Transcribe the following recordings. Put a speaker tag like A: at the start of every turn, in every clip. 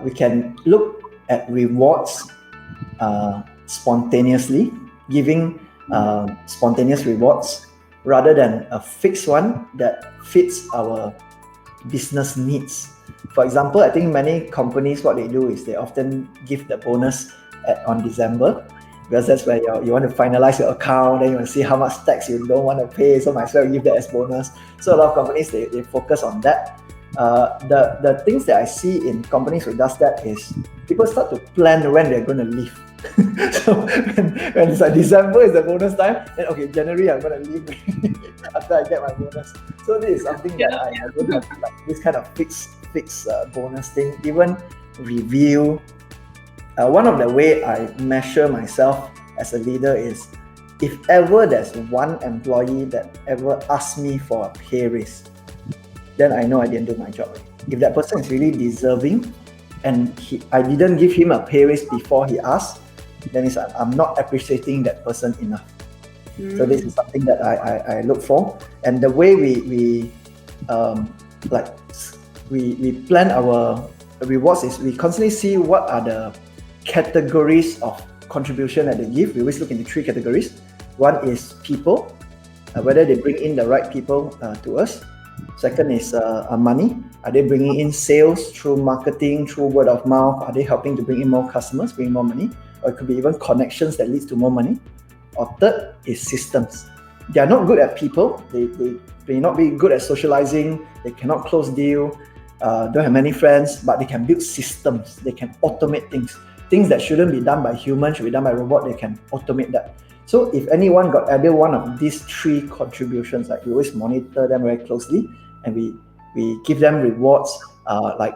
A: we can look at rewards spontaneously, giving spontaneous rewards rather than a fixed one that fits our business needs. For example, I think many companies, what they do is they often give the bonus on December, because that's where you want to finalize your account, then you want to see how much tax you don't want to pay, so might as well give that as bonus. So a lot of companies, they focus on that. The things that I see in companies who does that is people start to plan when they're going to leave. So when it's like December is the bonus time, then okay, January I'm going to leave after I get my bonus. So this is something that I don't have, like this kind of fixed bonus thing. Even review. One of the way I measure myself as a leader is if ever there's one employee that ever asks me for a pay raise, then I know I didn't do my job. If that person is really deserving and I didn't give him a pay raise before he asked, then I'm not appreciating that person enough. So this is something that I look for. And the way we plan our rewards is we constantly see what are the categories of contribution that they give. We always look into 3 categories. One is people, whether they bring in the right people to us. Second is money. Are they bringing in sales through marketing, through word of mouth? Are they helping to bring in more customers, bring more money? Or it could be even connections that leads to more money. Or third is systems. They are not good at people. They may not be good at socializing. They cannot close deal. Don't have many friends, but they can build systems. They can automate things. Things that shouldn't be done by humans should be done by robot. They can automate that. So if anyone got either one of these 3 contributions, like we always monitor them very closely, and we give them rewards, like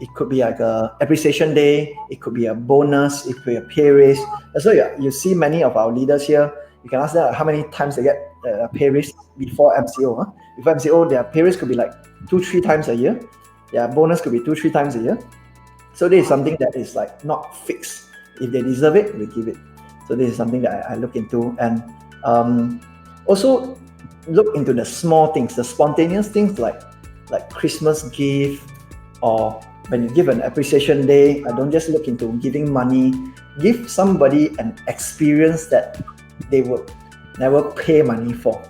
A: it could be like a appreciation day, it could be a bonus, it could be a pay raise. So you see many of our leaders here, you can ask them how many times they get a pay raise before MCO. Before MCO, their pay raise could be like 2-3 times a year. Their bonus could be 2-3 times a year. So this is something that is like not fixed. If they deserve it, we give it. So this is something that I look into. And also look into the small things, the spontaneous things like Christmas gift, or when you give an appreciation day, I don't just look into giving money. Give somebody an experience that they would never pay money for.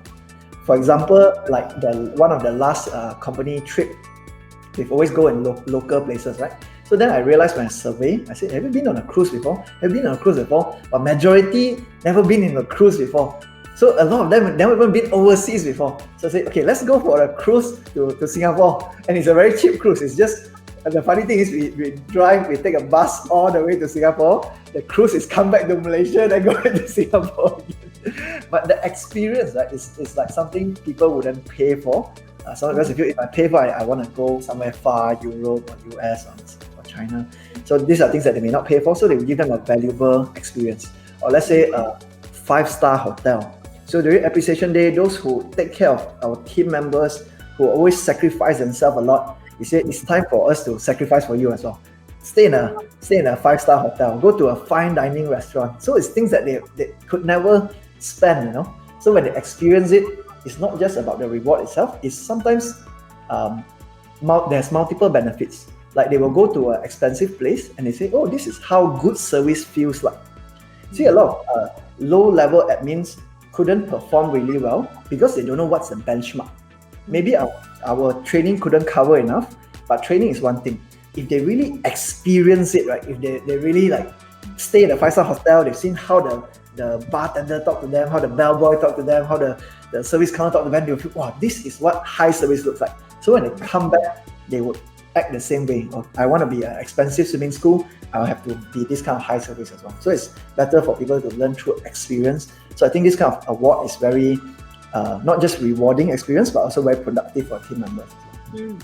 A: For example, like one of the last company trip, we've always go in local places, right? So then I realized when I survey, I said, have you been on a cruise before? Have you been on a cruise before? But majority never been in a cruise before. So a lot of them never even been overseas before. So I said, okay, let's go for a cruise to Singapore. And it's a very cheap cruise. It's just, the funny thing is we drive, we take a bus all the way to Singapore. The cruise is come back to Malaysia, then go back to Singapore again. But the experience, right, is like something people wouldn't pay for. Because if I pay for it, I want to go somewhere far, Europe or US or China. So these are things that they may not pay for, so they will give them a valuable experience. Or let's say a 5-star hotel. So during appreciation day, those who take care of our team members, who always sacrifice themselves a lot, we say it's time for us to sacrifice for you as well. Stay in a 5-star hotel, go to a fine dining restaurant. So it's things that they could never spend, So when they experience it, it's not just about the reward itself. It's sometimes there's multiple benefits. Like they will go to an expensive place and they say, oh, this is how good service feels like. See, a lot of low-level admins couldn't perform really well because they don't know what's the benchmark. Maybe our training couldn't cover enough, but training is one thing. If they really experience it, right? If they really like stay in a 5-star hotel, they've seen how the bartender talk to them, how the bellboy talk to them, how the service counter talk to them, they'll feel, wow, this is what high service looks like. So when they come back, they would act the same way. Oh, I want to be an expensive swimming school, I'll have to be this kind of high service as well. So it's better for people to learn through experience. So I think this kind of award is very, not just rewarding experience, but also very productive for team members as well.